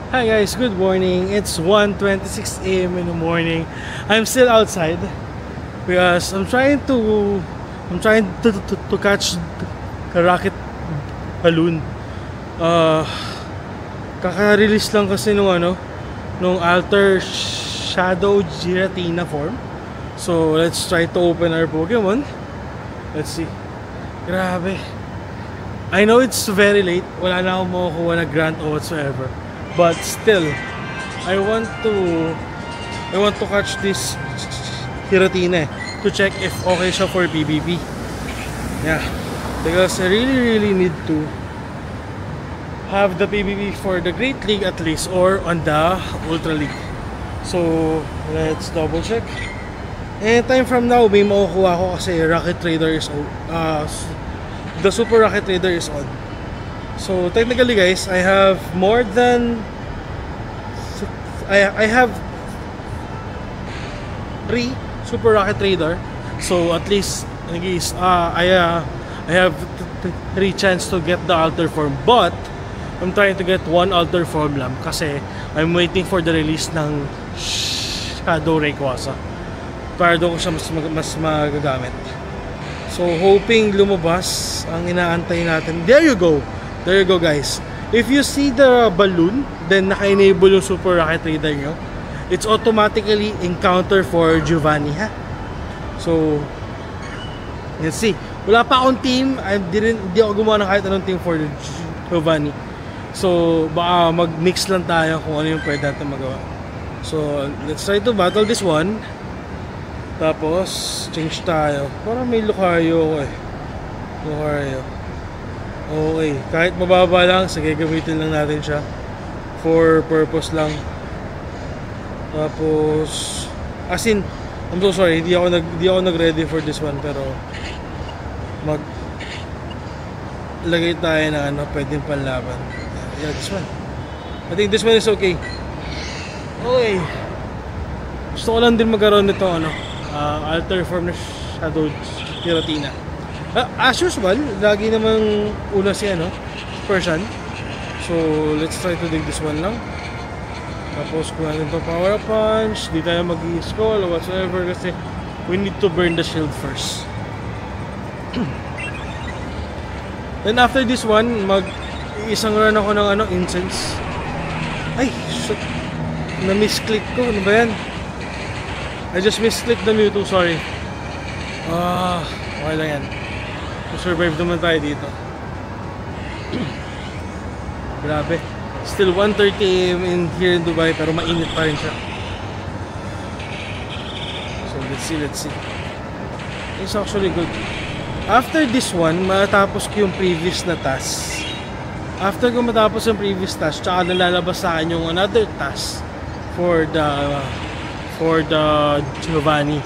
Hi guys, good morning. It's 1:26 a.m. in the morning. I'm still outside because I'm trying to catch the rocket balloon. Kaka-release lang kasi nung Alter Shadow Giratina form. So let's try to open our Pokemon. Let's see. Grabe. I know it's very late. Wala na akong makukuha na grant or whatsoever. But still, I want to catch this Giratina to check if okay siya for PvP. Yeah, because I really need to have the PvP for the Great League at least, or on the Ultra League. So let's double check. Anytime from now may makukuha ko kasi Rocket Trader is the Super Rocket Trader is on. So technically guys, I have more than I have 3 Super Rocket Trader. So at least I have 3 chance to get the Alter form, but I'm trying to get 1 Alter form lang kasi I'm waiting for the release ng Shadow Rayquaza para doon ko siya mas magagamit. So hoping lumabas ang inaantay natin. There you go guys. If you see the balloon, then naka-enable yung Super Rocket Trader nyo, it's automatically encounter for Giovanni, ha? So let's see. Wala pa akong team. Hindi ako gumawa ng kahit anong team for Giovanni. So baka mag-mix lang tayo kung ano yung pwede natin magawa. So let's try to battle this one. Tapos change tayo. Parang may Lucario ako eh. Lucario. Okay, kahit mababa lang, sige, gamitin lang natin siya for purpose lang. Tapos as in, I'm so sorry, hindi ako nag-ready for this one, pero lagay tayo na pwedeng panlaban. Yeah, this one. I think this one is okay. Okay. Gusto ko lang din magkaroon nito Alter form na Shadow Giratina. As usual, lagi namang una si Persian. So let's try to dig this one lang. Tapos kung natin to power up punch, di tayo mag-i-scroll or whatsoever kasi we need to burn the shield first. Then after this one, isang run ako ng incense. Ay, shit. Na-misclick ko. Ano ba yan? I just misclicked the Mewtwo, sorry. Okay lang yan. Survive naman tayo dito. Grabe. Still 1:30 AM here in Dubai, pero mainit pa rin siya. So let's see. It's actually good. After this one, matapos ko yung previous na task. After ko matapos yung previous task, tsaka nalalabas sa akin yung another task for the Giovanni.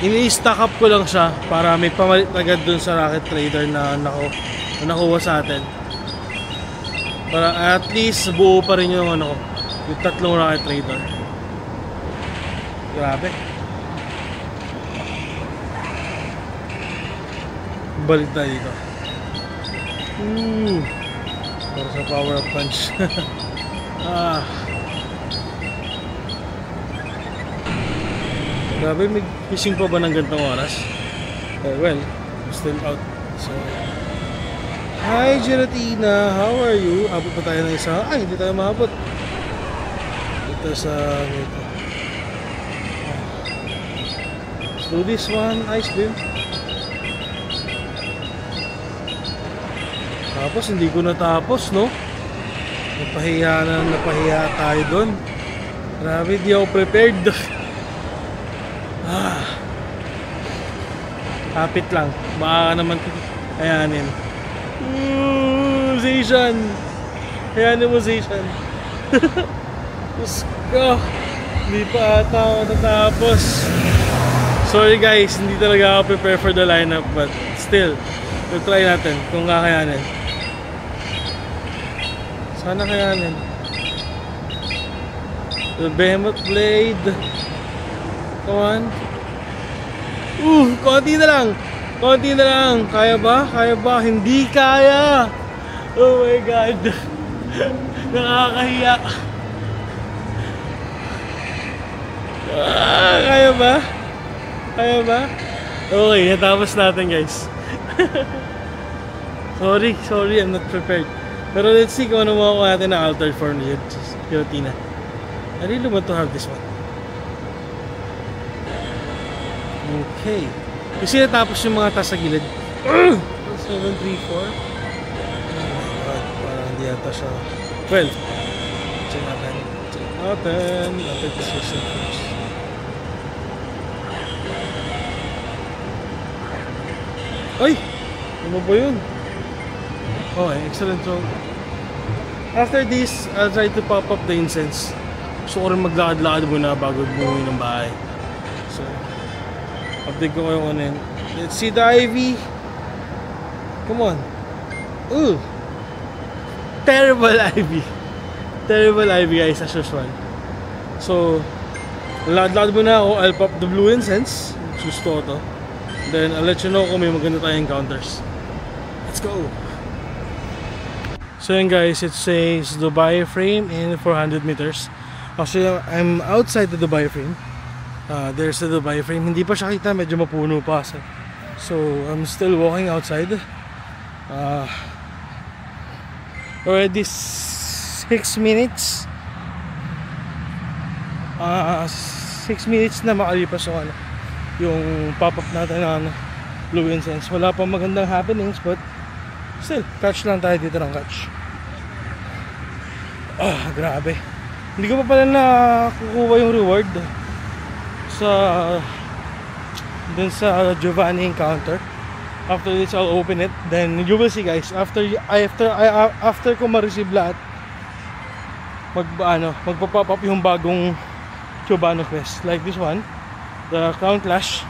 Ini-stack up ko lang siya para may pamalit agad dun sa Rocket Trader na nakuha sa atin. Para at least buo pa rin yung yung 3 Rocket Trader. Grabe. Balik tayo dito. Para sa power up punch. Grabe, may fishing pa ba ng gantong oras? Well, I'm still out. So, hi Giratina, how are you? Abot pa tayo ng isa? Ay, hindi tayo maabot. Dito sa dito. Let's do this one, Ice Beam. Tapos hindi ko natapos, no? Napahiya tayo doon. Grabe, di ako prepared. Kapit lang. Baka naman kayanin. Zation. Kayanin mo, Zation. Diyos ko. Hindi pa ata ako natapos. Sorry guys, hindi talaga ako prepare for the lineup, but still, we'll try natin kung kakayanin. Sana kayanin. The Behemoth Blade. Come on. Konti na lang. Kaya ba? Hindi kaya. Oh my god. Nakakahiya. Kaya ba? Kaya ba? Okay, natapos natin guys. Sorry, I'm not prepared. Pero let's see kung ano makukuha natin na altered form ni Giratina. I really want to have this one. Okay. Kasi natapos yung mga taas sa gilid. 7, 3, 4. Oh my god, parang hindi yata siya. 12. Check natin. After decision first. Ay! Ano ba yun? Okay, excellent. So, after this, I'll try to pop up the incense. Gusto ko rin maglakad-lakad muna bago bumuwi ng bahay. So, update ko kayo ano yun. Let's see the ivy. Come on. Ooh! Terrible ivy. Terrible ivy guys, as usual. So, lakad-lakad muna ako. I'll pop the blue incense. Gusto ko to. Then, I'll let you know kung may maganda tayong encounters. Let's go! So yun guys, it says Dubai frame in 400 meters. Actually, I'm outside the Dubai frame. There's the Dubai frame. Hindi pa siya kita, medyo mapuno pa. So, I'm still walking outside. Already 6 minutes. 6 minutes na makalipas yung pop-up natin ng blue incense. Wala pang magandang happenings, but still, catch lang tayo dito ng catch. Grabe. Hindi ko pa pala nakukuha yung reward dun sa Giovanni encounter. After this, I'll open it. Then you will see guys, after ko ma-receive lahat, magpa-pop up yung bagong Giovanni quest. Like this one, the Crown Clash.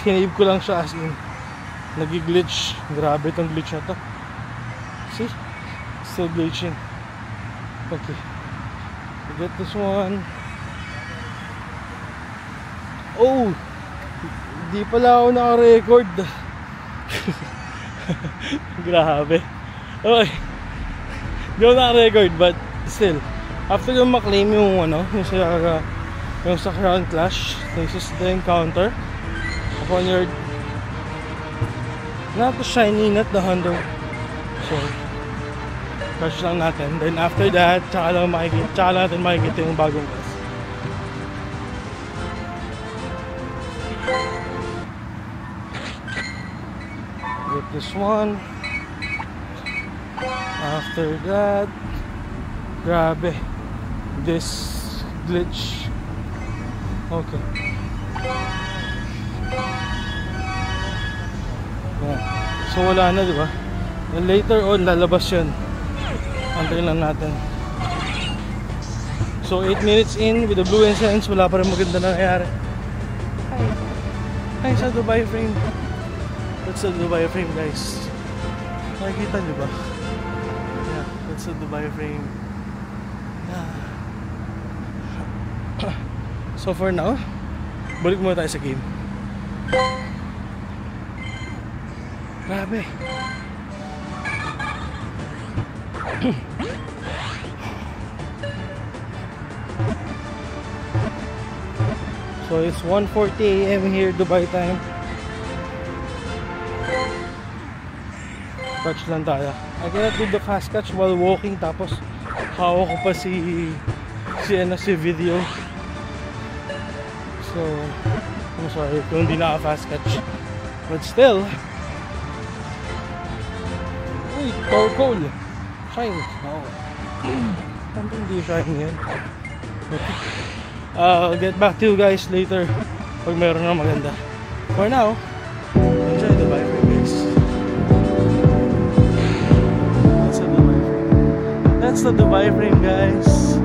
Hinave ko lang siya as in. Nag-glitch. Grabe itong glitch na to. See? Still glitching. Okay. I get this one. Oh! Hindi pala ako naka-record. Grabe. Okay. Hindi ako naka-record, but still. After yung maklaim yung sa Crown Clash, this is the encounter. Upon your not the shiny, not the hunter. So, crush lang natin. Then after that, tsaka natin makikita yung bagong quest. Get this one. After that, grabe. This glitch. Okay. So wala na, di ba? And later on lalabas yun. Antayin lang natin. So 8 minutes in with the blue incense, wala pa rin maganda na nangyari. Hi sa Dubai frame. That's the Dubai frame guys. Nakikita nyo ba? Yeah, that's the Dubai frame. So for now, balik muna tayo sa game. Grabe. So it's 1:40 AM here Dubai time. Catch lang tayo. I cannot do the fast catch while walking, tapos hawak ko pa si video. So I'm sorry kung hindi naka-fast catch, but still. Uy, charcoal. Shine. No. Hindi shine yan. I'll get back to you guys later pag meron na maganda. For now, enjoy the Dubai frame guys. That's the Dubai frame guys.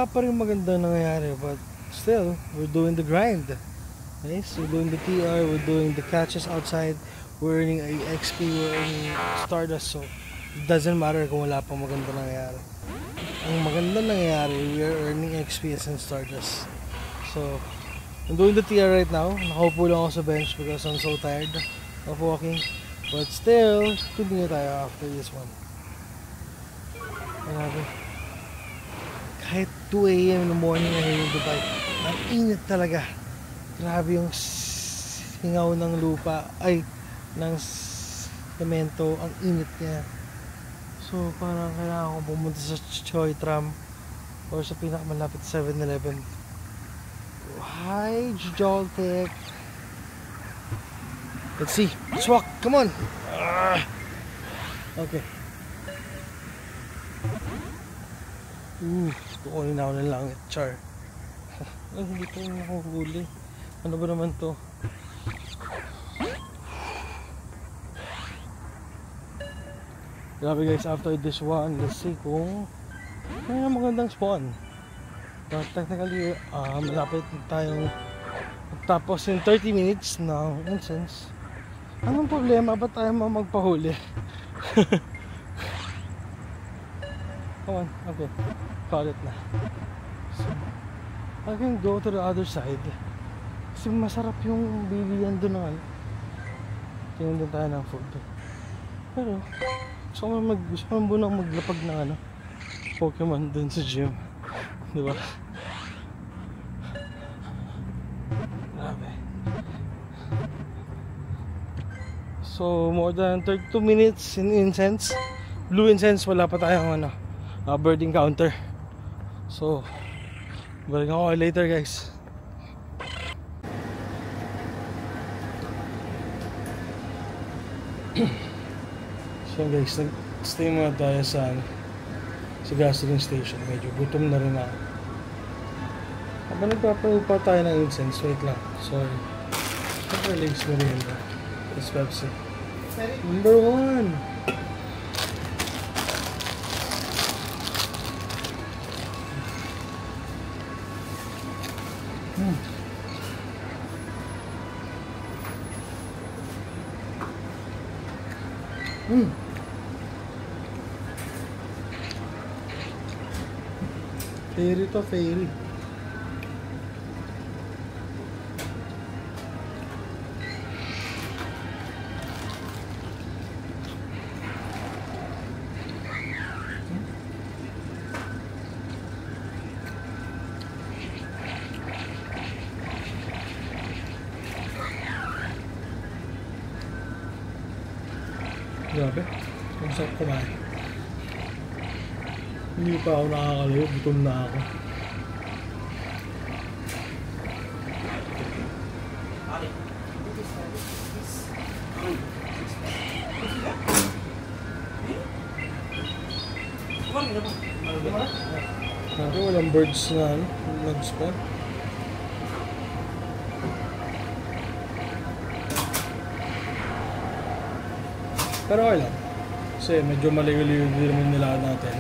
wala pa rin maganda nangyayari, but still, we're doing the grind. Nice, we're doing the TR, we're doing the catches outside, we're earning a XP, we're earning Stardust, so it doesn't matter kung wala pang maganda nangyayari. Ang maganda nangyayari, we are earning XP and Stardust. So, I'm doing the TR right now. Nakaupo lang ako sa bench because I'm so tired of walking. But still, continue tayo after this one. Grabe. Kahit 2 AM in the morning na here in Dubai, ang init talaga. Grabe yung singaw ng lupa, ay, ng semento, ang init niya. So, parang kailangan ko pumunta sa Choi Tram or sa pinakamalapit 7-Eleven. Hi, Joltek. Let's see. Let's walk. Come on. Okay. Tukunin na ako ng langit. Char. Ay, hindi ko nakuhuli. Ano ba naman to? Grabe guys, after this one, let's see kung may magandang spawn. But technically, malapit tayong tapos in 30 minutes ng incense. Anong problema? Ba't tayo magpahuli? Come on, okay. Call it na. So, I can go to the other side. Kasi masarap yung bilihan doon ng ano. Tingnan din tayo ng food. Pero, gusto ko muna maglapag ng ano, Pokemon dun sa gym. Diba? Grabe. So, more than 32 minutes in incense. Blue incense, wala pa tayong ano, bird encounter. So, balik ako later guys. So guys, nag-stay muna tayo sa gasoline station. Medyo gutom na rin ako. Habang nagpapalupa tayo ng incense, wait lang, sorry. Pag-release mo rin ba? It's Pepsi. Number 1! Fairy to fairy. Grabe, ang sarap kumain. Hindi pa ako nakakalayo, gutom na ako. Grabe, walang birds na ano, nag-spawn. Pero okay lang. Kasi medyo malayo-layo din naman nila natin.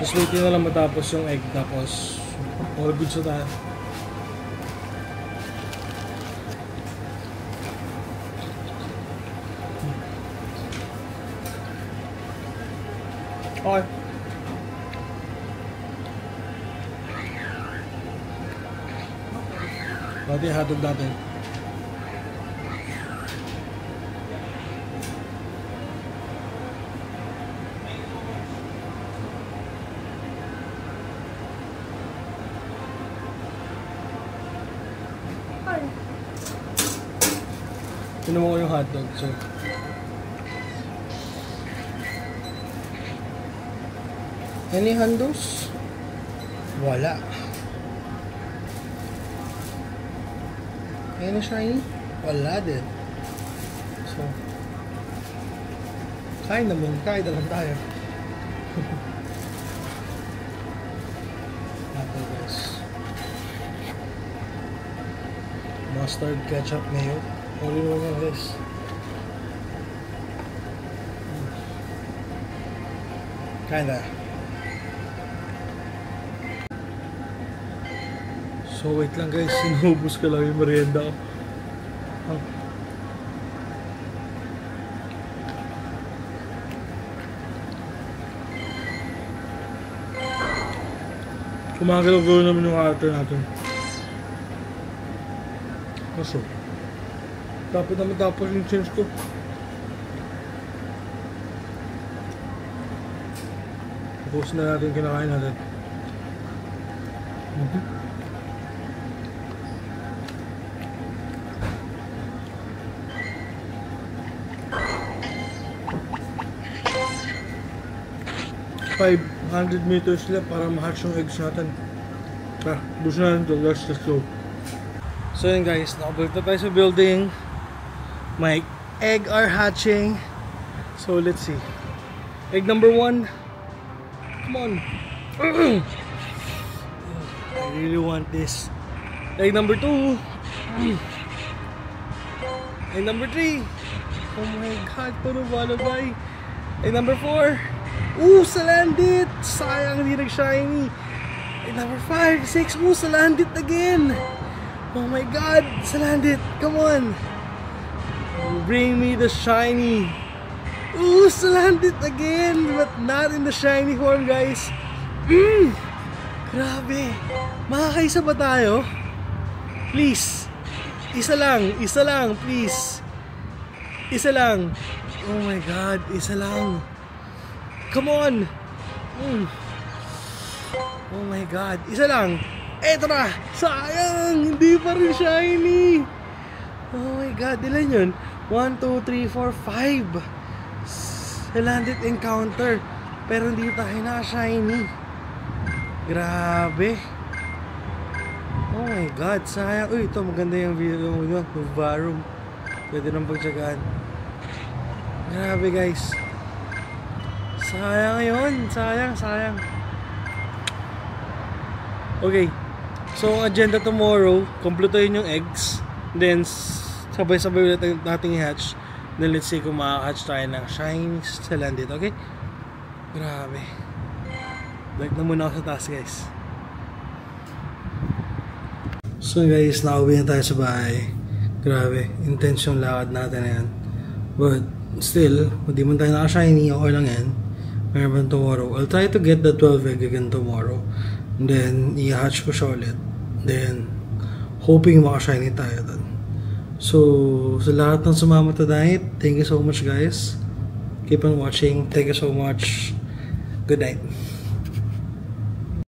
Tapos waitin na lang matapos yung egg. Tapos all good sa tayo. Okay. Pati hatog natin. Tinumo ko yung hotdog, so any handos? Wala. Any shiny? Wala din. So kain na lang tayo. Apple guys. Mustard, ketchup, mayo. All in one guys. So wait lang guys, sinubos ko lang yung merienda ko. Kumagalaw-galaw naman yung cutter natin. Kaso, dapat naman tapos yung change ko. Tapos na natin kinakain natin. $500 meters lang para ma-hatch yung eggs natin. Gusto natin ito. Let's go. So yun guys, nakabalik na tayo sa building. My egg are hatching. So let's see. Egg number 1. Come on. I really want this. Egg number 2. Egg number 3. Oh my god, puro balabay. Egg number 4. Salandit! Sayang, hindi nag-shiny. Egg number 5, 6. Salandit again. Oh my god, Salandit, come on. Bring me the shiny. Salandit again, but not in the shiny form, guys. Grabe. Makakaisa ba tayo? Please. Isa lang, please. Isa lang. Oh my god, isa lang. Come on. Oh my god, isa lang. Eto na. Sayang, hindi pa rin shiny. Oh my god, ilan yun? 1, 2, 3, 4, 5. Salandit encounter. Pero hindi tayo na-shiny. Grabe. Oh my god, sayang. Uy, ito maganda yung video mo. Varum. Pwede nang pagtsagaan. Grabe guys. Sayang yun. Sayang. Okay. So, ang agenda tomorrow, kompletuhin yung eggs. Then, sabay-sabay ulit nating i-hatch. Then, let's see kung makaka-hatch tayo ng shiny Salandit. Okay? Grabe. Balik na muna ako sa taas, guys. So, guys, nakauwi na tayo sa bahay. Grabe. Intense yung lakad natin na yan. But, still, hindi man tayo naka-shiny, okay lang yan. Meron tomorrow. I'll try to get the 12 egg again tomorrow. And then, i-hatch ko siya ulit. Then, hoping maka-shiny tayo dun. So, sa lahat ng sumama tonight, thank you so much guys. Keep on watching. Thank you so much. Good night.